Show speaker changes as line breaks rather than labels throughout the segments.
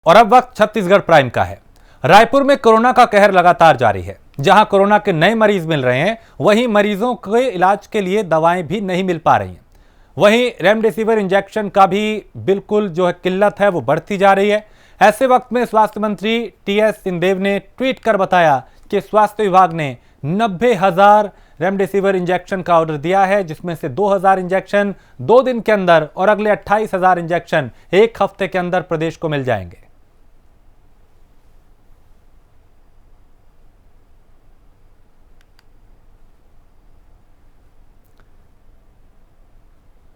और अब वक्त छत्तीसगढ़ प्राइम का है। रायपुर में कोरोना का कहर लगातार जारी है। जहां कोरोना के नए मरीज मिल रहे हैं, वहीं मरीजों के इलाज के लिए दवाएं भी नहीं मिल पा रही हैं। वहीं रेमडेसिविर इंजेक्शन का भी बिल्कुल जो है किल्लत है वो बढ़ती जा रही है। ऐसे वक्त में स्वास्थ्य मंत्री टीएस सिंहदेव ने ट्वीट कर बताया कि स्वास्थ्य विभाग ने 90,000 रेमडेसिविर इंजेक्शन का ऑर्डर दिया है, जिसमें से 2,000 इंजेक्शन 2 दिन के अंदर और अगले 28,000 इंजेक्शन 1 हफ्ते के अंदर प्रदेश को मिल जाएंगे।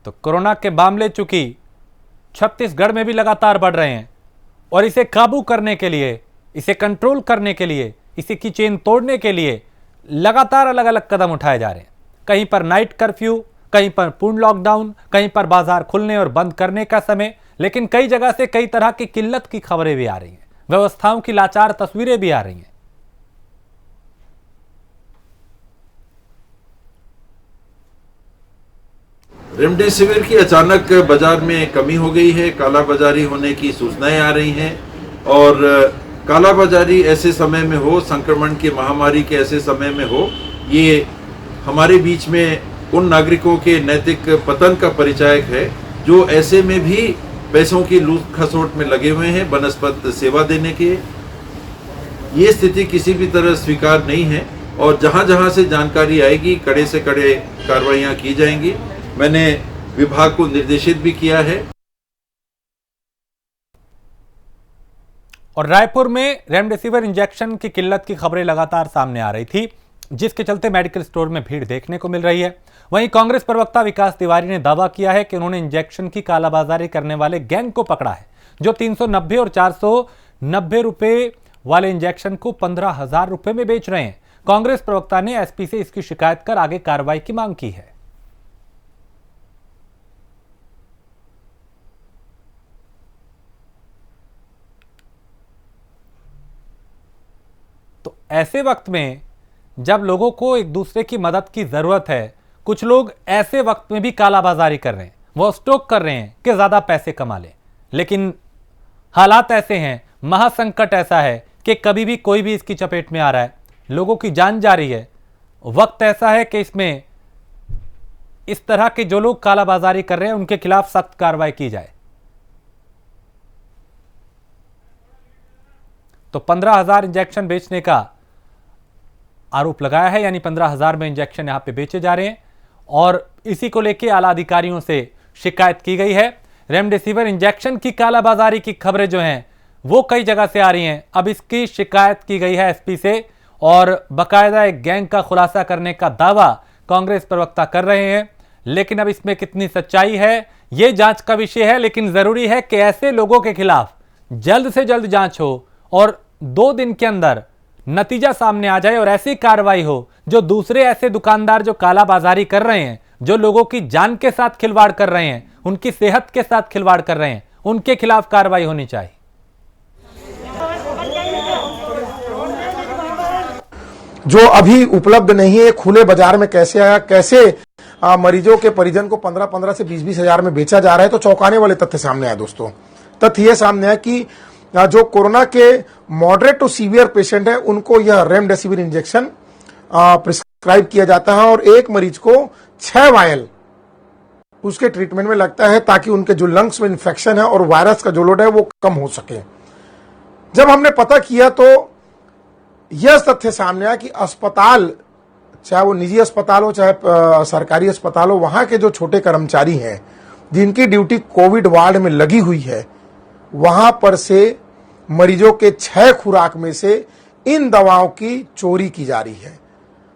तो कोरोना के मामले चूंकि छत्तीसगढ़ में भी लगातार बढ़ रहे हैं और इसे काबू करने के लिए, इसे कंट्रोल करने के लिए, इसी की चेन तोड़ने के लिए लगातार अलग अलग कदम उठाए जा रहे हैं। कहीं पर नाइट कर्फ्यू, कहीं पर पूर्ण लॉकडाउन, कहीं पर बाजार खुलने और बंद करने का समय, लेकिन कई जगह से कई तरह की किल्लत की खबरें भी आ रही हैं, व्यवस्थाओं की लाचार तस्वीरें भी आ रही हैं।
रेमडेसिविर की अचानक बाजार में कमी हो गई है, कालाबाजारी होने की सूचनाएं आ रही हैं और कालाबाजारी ऐसे समय में हो, संक्रमण की महामारी के ऐसे समय में हो, ये हमारे बीच में उन नागरिकों के नैतिक पतन का परिचायक है जो ऐसे में भी पैसों की लूट खसोट में लगे हुए हैं बनस्पत सेवा देने के। ये स्थिति किसी भी तरह स्वीकार नहीं है और जहां जहां से जानकारी आएगी कड़े से कड़े कार्रवाइयां की जाएंगी। मैंने विभाग को निर्देशित भी किया है।
और रायपुर में रेमडेसिविर इंजेक्शन की किल्लत की खबरें लगातार सामने आ रही थी, जिसके चलते मेडिकल स्टोर में भीड़ देखने को मिल रही है। वहीं कांग्रेस प्रवक्ता विकास तिवारी ने दावा किया है कि उन्होंने इंजेक्शन की कालाबाजारी करने वाले गैंग को पकड़ा है, जो 390 और 490 रुपए वाले इंजेक्शन को 15,000 रुपए में बेच रहे हैं। कांग्रेस प्रवक्ता ने एसपी से इसकी शिकायत कर आगे कार्रवाई की मांग की है। तो ऐसे वक्त में जब लोगों को एक दूसरे की मदद की जरूरत है, कुछ लोग ऐसे वक्त में भी कालाबाजारी कर रहे हैं, वो स्टॉक कर रहे हैं कि ज्यादा पैसे कमा लें। लेकिन हालात ऐसे हैं, महासंकट ऐसा है कि कभी भी कोई भी इसकी चपेट में आ रहा है, लोगों की जान जा रही है। वक्त ऐसा है कि इसमें इस तरह के जो लोग कालाबाजारी कर रहे हैं उनके खिलाफ सख्त कार्रवाई की जाए। तो 15,000 इंजेक्शन बेचने का आरोप लगाया है, यानी 15,000 में इंजेक्शन यहां पे बेचे जा रहे हैं और इसी को लेकर आला अधिकारियों से शिकायत की गई है। रेमडेसिविर इंजेक्शन की कालाबाजारी की खबरें जो हैं वो कई जगह से आ रही हैं। अब इसकी शिकायत की गई है एसपी से और बाकायदा एक गैंग का खुलासा करने का दावा कांग्रेस प्रवक्ता कर रहे हैं। लेकिन अब इसमें कितनी सच्चाई है यह जांच का विषय है, लेकिन जरूरी है कि ऐसे लोगों के खिलाफ जल्द से जल्द जांच हो और 2 दिन के अंदर नतीजा सामने आ जाए और ऐसी कार्रवाई हो जो दूसरे ऐसे दुकानदार जो कालाबाजारी कर रहे हैं, जो लोगों की जान के साथ खिलवाड़ कर रहे हैं, उनकी सेहत के साथ खिलवाड़ कर रहे हैं, उनके खिलाफ कार्रवाई होनी चाहिए।
जो अभी उपलब्ध नहीं है, खुले बाजार में कैसे आया, कैसे मरीजों के परिजन को 15-15 से 20-20 हजार में बेचा जा रहा है, तो चौंकाने वाले तथ्य सामने आए। दोस्तों, तथ्य यह सामने आया कि जो कोरोना के मॉडरेट टू सीवियर पेशेंट है, उनको यह रेमडेसिविर इंजेक्शन प्रिस्क्राइब किया जाता है और एक मरीज को 6 वायल उसके ट्रीटमेंट में लगता है, ताकि उनके जो लंग्स में इंफेक्शन है और वायरस का जो लोड है वो कम हो सके। जब हमने पता किया तो यह तथ्य सामने आया कि अस्पताल, चाहे वो निजी अस्पताल हो चाहे सरकारी अस्पताल हो, वहां के जो छोटे कर्मचारी हैं जिनकी ड्यूटी कोविड वार्ड में लगी हुई है, वहां पर से मरीजों के 6 खुराक में से इन दवाओं की चोरी की जा रही है।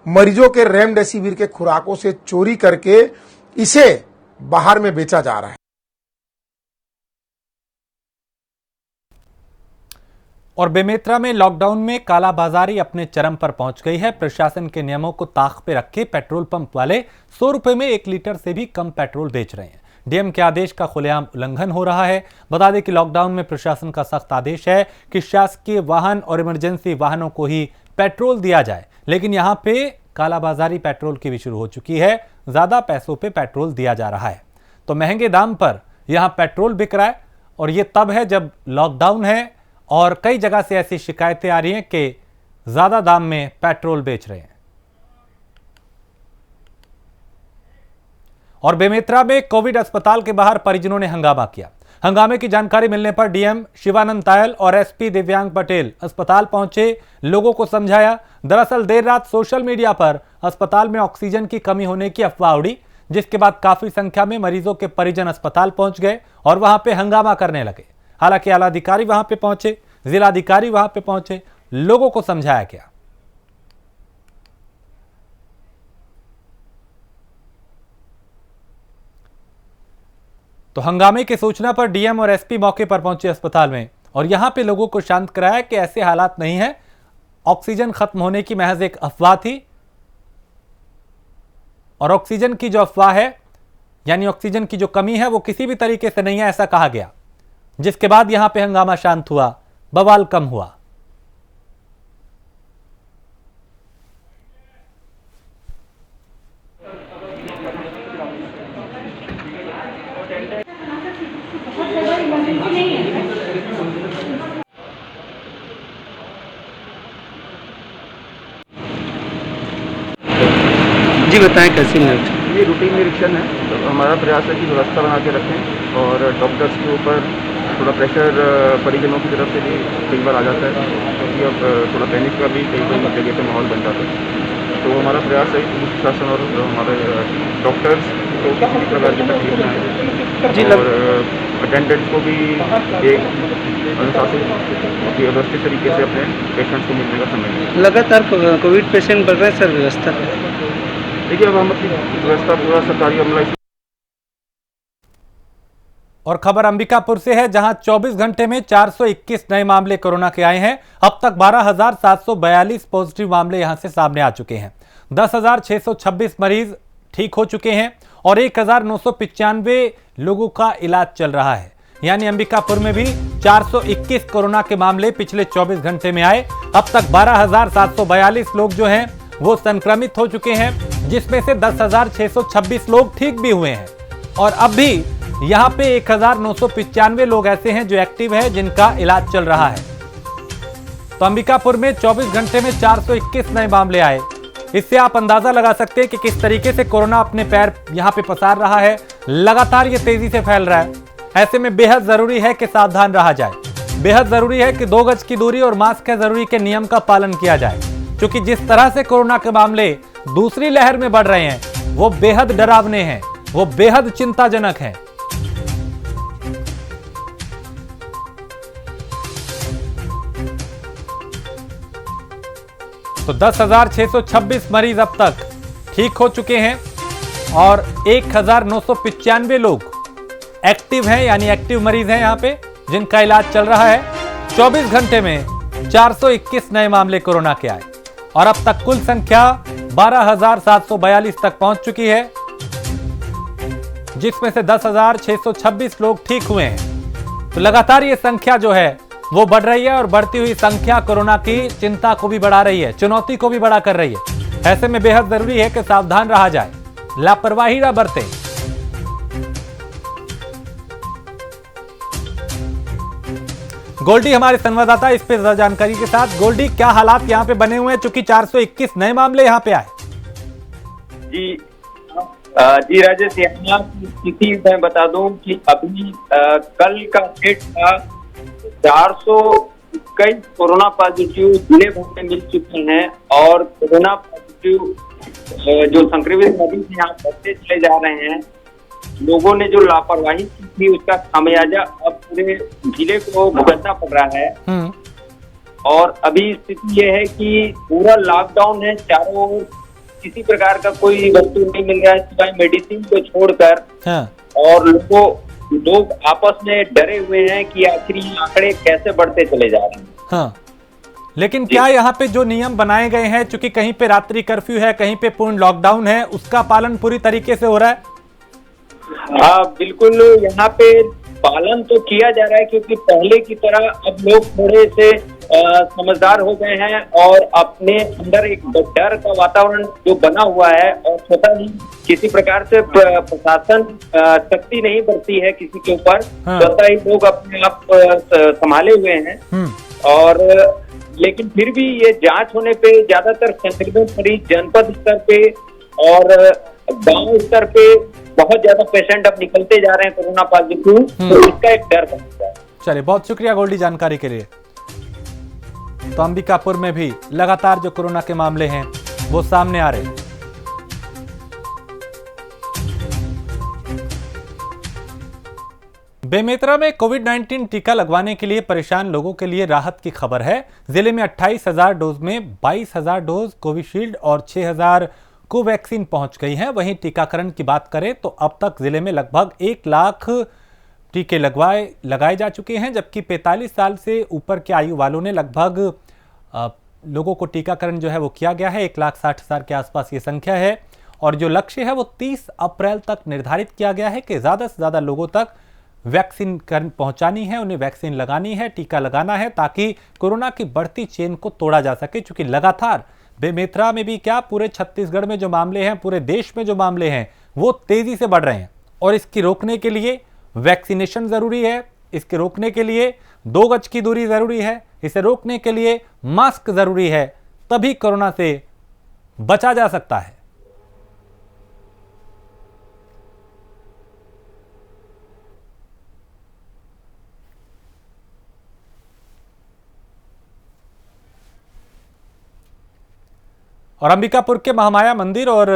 मरीजों के रेमडेसिविर के खुराकों से चोरी करके इसे बाहर में बेचा जा रहा है।
और बेमेतरा में लॉकडाउन में कालाबाजारी अपने चरम पर पहुंच गई है। प्रशासन के नियमों को ताक पे रखे पेट्रोल पंप वाले 100 रुपए में 1 लीटर से भी कम पेट्रोल बेच रहे हैं। डीएम के आदेश का खुलेआम उल्लंघन हो रहा है। बता दें कि लॉकडाउन में प्रशासन का सख्त आदेश है कि शासकीय वाहन और इमरजेंसी वाहनों को ही पेट्रोल दिया जाए, लेकिन यहां पे कालाबाजारी पेट्रोल की भी शुरू हो चुकी है। ज्यादा पैसों पे पेट्रोल दिया जा रहा है, तो महंगे दाम पर यहां पेट्रोल बिक रहा है और ये तब है जब लॉकडाउन है, और कई जगह से ऐसी शिकायतें आ रही हैं कि ज्यादा दाम में पेट्रोल बेच रहे हैं। और बेमेतरा में कोविड अस्पताल के बाहर परिजनों ने हंगामा किया। हंगामे की जानकारी मिलने पर डीएम शिवानंद तायल और एसपी दिव्यांग पटेल अस्पताल पहुंचे, लोगों को समझाया। दरअसल देर रात सोशल मीडिया पर अस्पताल में ऑक्सीजन की कमी होने की अफवाह उड़ी, जिसके बाद काफी संख्या में मरीजों के परिजन अस्पताल पहुंच गए और वहां पे हंगामा करने लगे। हालांकि आलाधिकारी वहां पे पहुंचे, जिलाधिकारी वहां पे पहुंचे, लोगों को समझाया गया। तो हंगामे की सूचना पर डीएम और एसपी मौके पर पहुंचे अस्पताल में और यहां पे लोगों को शांत कराया कि ऐसे हालात नहीं है, ऑक्सीजन खत्म होने की महज एक अफवाह थी। और ऑक्सीजन की जो अफवाह है, यानी ऑक्सीजन की जो कमी है, वो किसी भी तरीके से नहीं है, ऐसा कहा गया। जिसके बाद यहां पे हंगामा शांत हुआ, बवाल कम हुआ।
जी बताएं कैसी निरीक्षण?
ये रूटीन निरीक्षण है। तो हमारा प्रयास है कि व्यवस्था बना के रखें और डॉक्टर्स के ऊपर थोड़ा प्रेशर परिजनों की तरफ से भी कई बार आ जाता है, क्योंकि अब थोड़ा पैनिक का भी कई जगह पे माहौल बन जाता है। तो हमारा प्रयास है कि प्रशासन और हमारे डॉक्टर्स को किसी प्रकार की तकलीफ न आए और अटेंडेंट्स को भी एक अनुशासित व्यवस्थित तरीके से अपने पेशेंट्स को मिलने का समय मिले।
लगातार कोविड पेशेंट बढ़ रहे हैं सर, व्यवस्था
देखिए अब हम अपनी व्यवस्था पूरा सरकारी अमला।
और खबर अंबिकापुर से है, जहां 24 घंटे में 421 नए मामले कोरोना के आए हैं। अब तक 12,742 पॉजिटिव मामले यहां से सामने आ चुके हैं। 10,626 मरीज ठीक हो चुके हैं और 1,995 लोगों का इलाज चल रहा है। यानी अंबिकापुर में भी 421 कोरोना के मामले पिछले 24 घंटे में आए। अब तक 12,742 लोग जो हैं वो संक्रमित हो चुके हैं, जिसमें से 10,626 लोग ठीक भी हुए हैं। और अब भी यहां पे 1,995 लोग ऐसे हैं जो एक्टिव हैं, जिनका इलाज चल रहा है। तो अंबिकापुर में 24 घंटे में 421 नए मामले आए। इससे आप अंदाजा लगा सकते हैं कि किस तरीके से कोरोना अपने पैर यहां पे पसार रहा है। लगातार ये तेजी से फैल रहा है। ऐसे में बेहद जरूरी है कि सावधान रहा जाए। बेहद जरूरी है कि 2 गज की दूरी और मास्क है जरूरी के नियम का पालन किया जाए, क्योंकि जिस तरह से कोरोना के मामले दूसरी लहर में बढ़ रहे हैं वो बेहद डरावने हैं, वो बेहद चिंताजनक हैं। तो 10,626 मरीज अब तक ठीक हो चुके हैं और 1,995 लोग एक्टिव हैं, यानी एक्टिव मरीज हैं यहां पे, जिनका इलाज चल रहा है। 24 घंटे में 421 नए मामले कोरोना के आए और अब तक कुल संख्या 12,742 तक पहुंच चुकी है, जिसमें से 10,626 लोग ठीक हुए हैं। तो लगातार ये संख्या जो है वो बढ़ रही है और बढ़ती हुई संख्या कोरोना की चिंता को भी बढ़ा रही है, चुनौती को भी बड़ा कर रही है। ऐसे में बेहद जरूरी है कि सावधान रहा जाए, लापरवाही ना बरते। गोल्डी हमारे संवाददाता इस पे ज्यादा जानकारी के साथ। गोल्डी, क्या हालात यहाँ पे बने हुए हैं, चूंकि 421 नए मामले यहाँ पे आए?
जी राजेश, यहाँ की स्थिति मैं बता दूं कि अभी कल का डेट था 421 कोरोना पॉजिटिव जिले भर में मिल चुके हैं और कोरोना पॉजिटिव जो संक्रमित मरीज यहाँ बढ़ते चले जा रहे हैं। लोगों ने जो लापरवाही की थी उसका खामियाजा अब पूरे जिले को भुगतना पड़ रहा है। और अभी स्थिति ये है कि पूरा लॉकडाउन है, चारों ओर किसी प्रकार का कोई वस्तु नहीं मिल रहा है सिवाय मेडिसिन को छोड़कर। और लोग आपस में डरे हुए हैं कि आखिर ये आंकड़े कैसे बढ़ते चले जा रहे हैं।
हाँ, लेकिन क्या यहाँ पे जो नियम बनाए गए हैं, चूंकि कहीं पे रात्रि कर्फ्यू है, कहीं पे पूर्ण लॉकडाउन है, उसका पालन पूरी तरीके से हो रहा है?
हाँ बिल्कुल, यहाँ पे पालन तो किया जा रहा है, क्योंकि पहले की तरह अब लोग थोड़े से समझदार हो गए हैं और अपने अंदर एक डर का वातावरण जो बना हुआ है और स्वतः ही किसी प्रकार से प्रशासन सख्ती नहीं बरती है किसी के ऊपर, स्वतः ही लोग अपने आप संभाले हुए हैं। और लेकिन फिर भी ये जांच होने पे ज्यादातर संक्रमित मरीज जनपद स्तर पे और गांव स्तर पे बहुत ज्यादा पेशेंट अब निकलते जा रहे हैं कोरोना पॉजिटिव, तो इसका एक डर बन गया है।
चलिए, बहुत शुक्रिया गोल्डी जानकारी के लिए। तो अंबिकापुर में भी लगातार जो कोरोना के मामले हैं वो सामने आ रहे हैं। बेमेतरा में कोविड-19 टीका लगवाने के लिए परेशान लोगों के लिए राहत की खबर है। जिले में 28,000 डोज में 22,000 डोज कोविशील्ड और 6,000 कोवैक्सीन पहुंच गई हैं। वहीं टीकाकरण की बात करें तो अब तक जिले में लगभग 1 लाख टीके लगाए जा चुके हैं, जबकि 45 साल से ऊपर के आयु वालों ने लगभग लोगों को टीकाकरण जो है वो किया गया है। 1,60,000 के आसपास ये संख्या है और जो लक्ष्य है वो 30 अप्रैल तक निर्धारित किया गया है कि ज़्यादा से ज़्यादा लोगों तक वैक्सीन पहुंचानी है, उन्हें वैक्सीन लगानी है, टीका लगाना है, ताकि कोरोना की बढ़ती चेन को तोड़ा जा सके। चूंकि लगातार बेमेतरा में भी क्या, पूरे छत्तीसगढ़ में जो मामले हैं, पूरे देश में जो मामले हैं वो तेजी से बढ़ रहे हैं और इसकी रोकने के लिए वैक्सीनेशन जरूरी है। इसके रोकने के लिए 2 गज की दूरी जरूरी है। इसे रोकने के लिए मास्क जरूरी है, तभी कोरोना से बचा जा सकता है। और अंबिकापुर के महामाया मंदिर और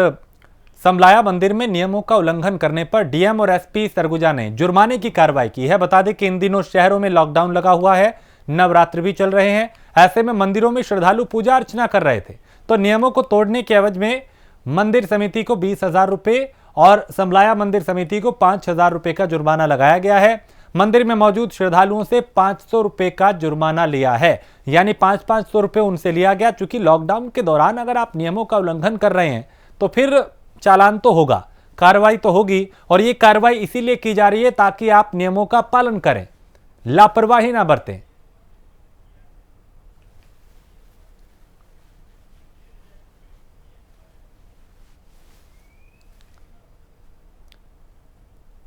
समलाया मंदिर में नियमों का उल्लंघन करने पर डीएम और एसपी सरगुजा ने जुर्माने की कार्रवाई की है। बता दें कि इन दिनों शहरों में लॉकडाउन लगा हुआ है, नवरात्र भी चल रहे हैं। ऐसे में मंदिरों में श्रद्धालु पूजा अर्चना कर रहे थे, तो नियमों को तोड़ने के एवज में मंदिर समिति को 20,000 रुपये और समलाया मंदिर समिति को 5,000 रुपये का जुर्माना लगाया गया है। मंदिर में मौजूद श्रद्धालुओं से 500 रुपये का जुर्माना लिया है, यानी 500 रुपये उनसे लिया गया। चूंकि लॉकडाउन के दौरान अगर आप नियमों का उल्लंघन कर रहे हैं तो फिर चालान तो होगा, कार्रवाई तो होगी, और ये कार्रवाई इसीलिए की जा रही है ताकि आप नियमों का पालन करें, लापरवाही ना बरतें।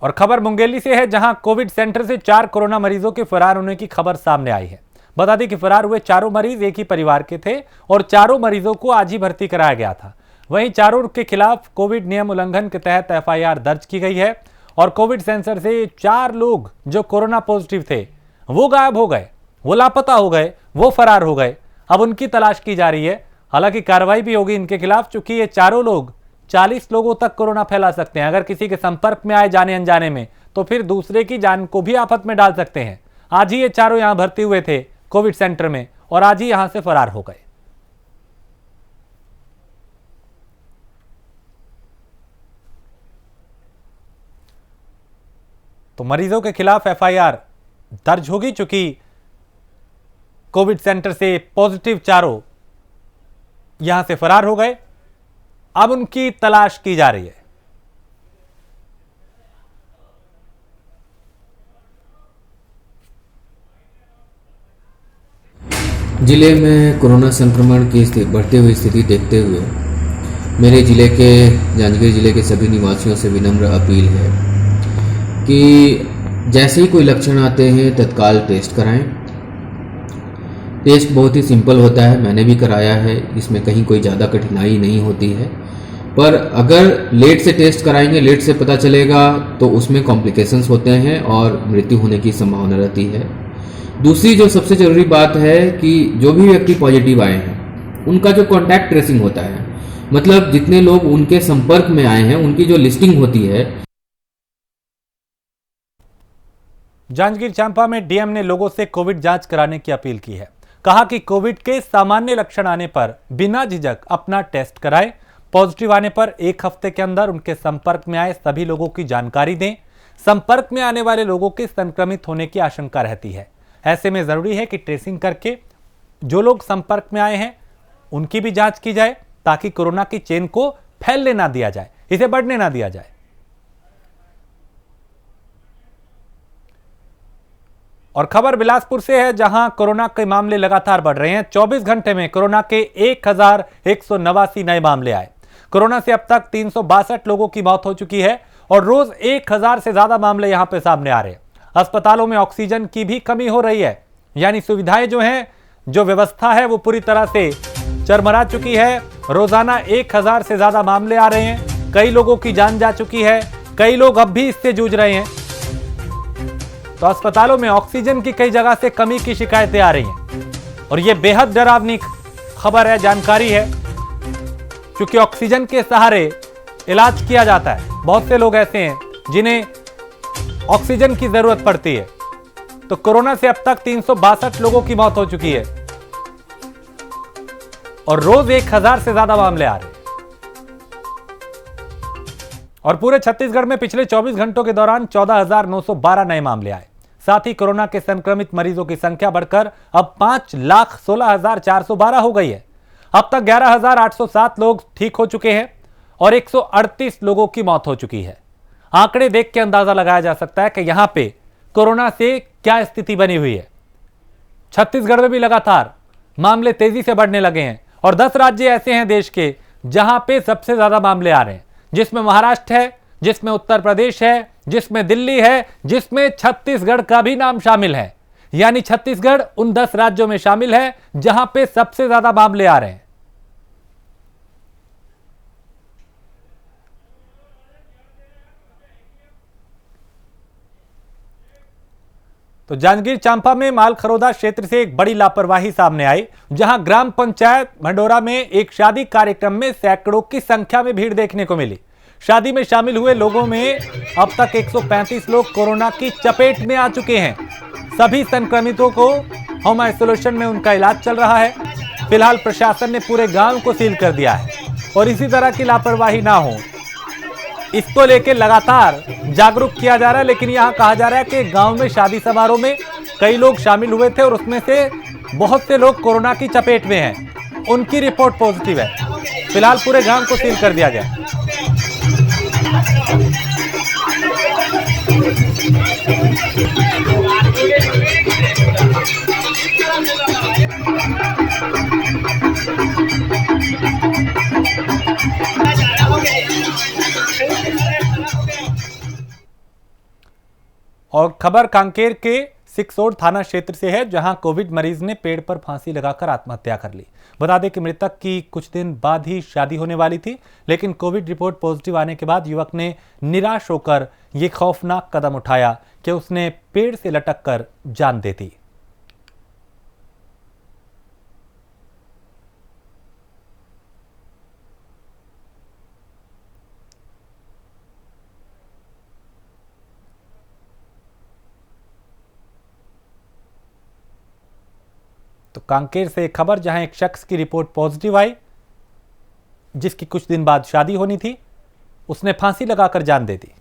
और खबर मुंगेली से है, जहां कोविड सेंटर से 4 कोरोना मरीजों के फरार होने की खबर सामने आई है। बता दें कि फरार हुए चारों मरीज एक ही परिवार के थे और चारों मरीजों को आज ही भर्ती कराया गया था। वहीं चारों के खिलाफ कोविड नियम उल्लंघन के तहत एफआईआर दर्ज की गई है और कोविड सेंटर से 4 लोग जो कोरोना पॉजिटिव थे वो गायब हो गए, वो लापता हो गए, वो फरार हो गए। अब उनकी तलाश की जा रही है। हालांकि कार्रवाई भी होगी इनके खिलाफ, चूंकि ये चारों लोग 40 लोगों तक कोरोना फैला सकते हैं। अगर किसी के संपर्क में आए जाने अनजाने में तो फिर दूसरे की जान को भी आफत में डाल सकते हैं। आज ही ये चारों यहां भर्ती हुए थे कोविड सेंटर में और आज ही यहां से फरार हो गए। तो मरीजों के खिलाफ एफआईआर दर्ज होगी, चूंकि कोविड सेंटर से पॉजिटिव चारों यहां से फरार हो गए। अब उनकी तलाश की जा रही है।
जिले में कोरोना संक्रमण की बढ़ती हुई स्थिति देखते हुए मेरे जिले के जांजगीर जिले के सभी निवासियों से विनम्र अपील है कि जैसे ही कोई लक्षण आते हैं तत्काल टेस्ट कराएं। टेस्ट बहुत ही सिंपल होता है, मैंने भी कराया है, इसमें कहीं कोई ज़्यादा कठिनाई नहीं होती है। पर अगर लेट से टेस्ट कराएंगे, लेट से पता चलेगा तो उसमें कॉम्प्लिकेशंस होते हैं और मृत्यु होने की संभावना रहती है। दूसरी जो सबसे जरूरी बात है कि जो भी व्यक्ति पॉजिटिव आए हैं उनका जो कॉन्टैक्ट ट्रेसिंग होता है, मतलब जितने लोग उनके संपर्क में आए हैं उनकी जो लिस्टिंग होती है।
जांजगीर चांपा में डीएम ने लोगों से कोविड जांच कराने की अपील की है। कहा कि कोविड के सामान्य लक्षण आने पर बिना झिझक अपना टेस्ट कराएं। पॉजिटिव आने पर 1 हफ्ते के अंदर उनके संपर्क में आए सभी लोगों की जानकारी दें। संपर्क में आने वाले लोगों के संक्रमित होने की आशंका रहती है। ऐसे में जरूरी है कि ट्रेसिंग करके जो लोग संपर्क में आए हैं उनकी भी जांच की जाए, ताकि कोरोना की चेन को फैलने ना दिया जाए, इसे बढ़ने ना दिया जाए। और खबर बिलासपुर से है, जहां कोरोना के मामले लगातार बढ़ रहे हैं। 24 घंटे में कोरोना के 1189 नए मामले आए। कोरोना से अब तक 362 लोगों की मौत हो चुकी है और रोज 1000 से ज्यादा मामले यहां पे सामने आ रहे हैं। अस्पतालों में ऑक्सीजन की भी कमी हो रही है, यानी सुविधाएं जो हैं, जो व्यवस्था है वो पूरी तरह से चरमरा चुकी है। रोजाना 1000 से ज्यादा मामले आ रहे हैं। कई लोगों की जान जा चुकी है, कई लोग अब भी इससे जूझ रहे हैं। तो अस्पतालों में ऑक्सीजन की कई जगह से कमी की शिकायतें आ रही हैं और यह बेहद डरावनी खबर है, जानकारी है, क्योंकि ऑक्सीजन के सहारे इलाज किया जाता है। बहुत से लोग ऐसे हैं जिन्हें ऑक्सीजन की जरूरत पड़ती है। तो कोरोना से अब तक 362 लोगों की मौत हो चुकी है और रोज 1000 से ज्यादा मामले आ रहे हैं। और पूरे छत्तीसगढ़ में पिछले 24 घंटों के दौरान 14,912 नए मामले आए। साथ ही कोरोना के संक्रमित मरीजों की संख्या बढ़कर अब 5,16,412 हो गई है। अब तक 11,807 लोग ठीक हो चुके हैं और 138 लोगों की मौत हो चुकी है। आंकड़े देख के अंदाजा लगाया जा सकता है कि यहां पे कोरोना से क्या स्थिति बनी हुई है। छत्तीसगढ़ में भी लगातार मामले तेजी से बढ़ने लगे हैं और 10 राज्य ऐसे हैं देश के जहां पे सबसे ज्यादा मामले आ रहे हैं, जिसमें महाराष्ट्र है, जिसमें उत्तर प्रदेश है, जिसमें दिल्ली है, जिसमें छत्तीसगढ़ का भी नाम शामिल है। यानी छत्तीसगढ़ उन 10 राज्यों में शामिल है जहां पे सबसे ज्यादा मामले आ रहे हैं। तो जांजगीर चांपा में मालखरोदा क्षेत्र से एक बड़ी लापरवाही सामने आई, जहां ग्राम पंचायत भंडोरा में एक शादी कार्यक्रम में सैकड़ों की संख्या में भीड़ देखने को मिली। शादी में शामिल हुए लोगों में अब तक 135 लोग कोरोना की चपेट में आ चुके हैं। सभी संक्रमितों को होम आइसोलेशन में उनका इलाज चल रहा है। फिलहाल प्रशासन ने पूरे गांव को सील कर दिया है और इसी तरह की लापरवाही ना हो, इसको लेकर लगातार जागरूक किया जा रहा है। लेकिन यहां कहा जा रहा है कि गांव में शादी समारोह में कई लोग शामिल हुए थे और उसमें से बहुत से लोग कोरोना की चपेट में हैं। उनकी रिपोर्ट पॉजिटिव है। फिलहाल पूरे गांव को सील कर दिया गया। और खबर कांकेर के सिकसोड़ थाना क्षेत्र से है, जहां कोविड मरीज ने पेड़ पर फांसी लगाकर आत्महत्या कर ली। बता दें कि मृतक की कुछ दिन बाद ही शादी होने वाली थी, लेकिन कोविड रिपोर्ट पॉजिटिव आने के बाद युवक ने निराश होकर यह खौफनाक कदम उठाया कि उसने पेड़ से लटककर जान दे दी। तो कांकेर से एक खबर, जहां एक शख्स की रिपोर्ट पॉजिटिव आई, जिसकी कुछ दिन बाद शादी होनी थी, उसने फांसी लगाकर जान दे दी।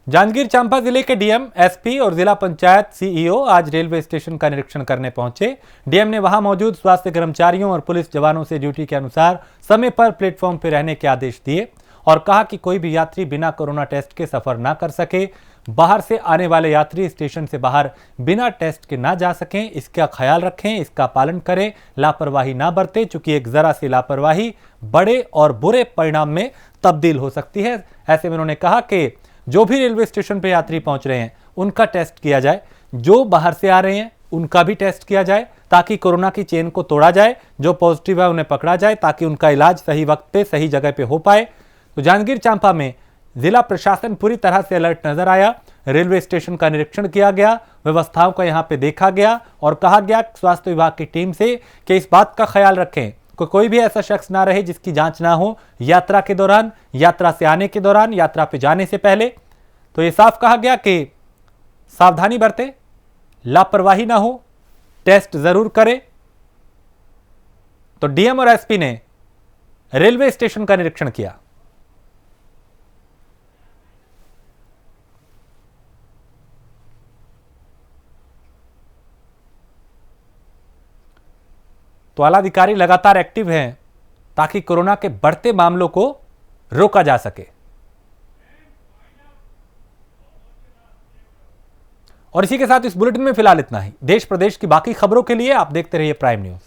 जांजगीर चांपा जिले के डीएम, एसपी और जिला पंचायत सीईओ आज रेलवे स्टेशन का निरीक्षण करने पहुंचे। डीएम ने वहां मौजूद स्वास्थ्य कर्मचारियों और पुलिस जवानों से ड्यूटी के अनुसार समय पर प्लेटफॉर्म पर रहने के आदेश दिए और कहा कि कोई भी यात्री बिना कोरोना टेस्ट के सफर ना कर सके। बाहर से आने वाले यात्री स्टेशन से बाहर बिना टेस्ट के ना जा सकें, इसका ख्याल रखें, इसका पालन करें, लापरवाही ना बरतें, चूंकि एक जरा सी लापरवाही बड़े और बुरे परिणाम में तब्दील हो सकती है। ऐसे में उन्होंने कहा कि जो भी रेलवे स्टेशन पर यात्री पहुंच रहे हैं उनका टेस्ट किया जाए, जो बाहर से आ रहे हैं उनका भी टेस्ट किया जाए, ताकि कोरोना की चेन को तोड़ा जाए। जो पॉजिटिव है उन्हें पकड़ा जाए, ताकि उनका इलाज सही वक्त पे सही जगह पे हो पाए। तो जांजगीर चांपा में जिला प्रशासन पूरी तरह से अलर्ट नजर आया। रेलवे स्टेशन का निरीक्षण किया गया, व्यवस्थाओं को यहां पे देखा गया और कहा गया स्वास्थ्य विभाग की टीम से कि इस बात का ख्याल रखें कि कोई भी ऐसा शख्स ना रहे जिसकी जांच ना हो यात्रा के दौरान, यात्रा से आने के दौरान, यात्रा पे जाने से पहले। तो ये साफ कहा गया कि सावधानी बरते, लापरवाही ना हो, टेस्ट जरूर करें। तो डीएम और एसपी ने रेलवे स्टेशन का निरीक्षण किया। तो आलाधिकारी लगातार एक्टिव हैं ताकि कोरोना के बढ़ते मामलों को रोका जा सके। और इसी के साथ इस बुलेटिन में फिलहाल इतना ही। देश प्रदेश की बाकी खबरों के लिए आप देखते रहिए प्राइम न्यूज।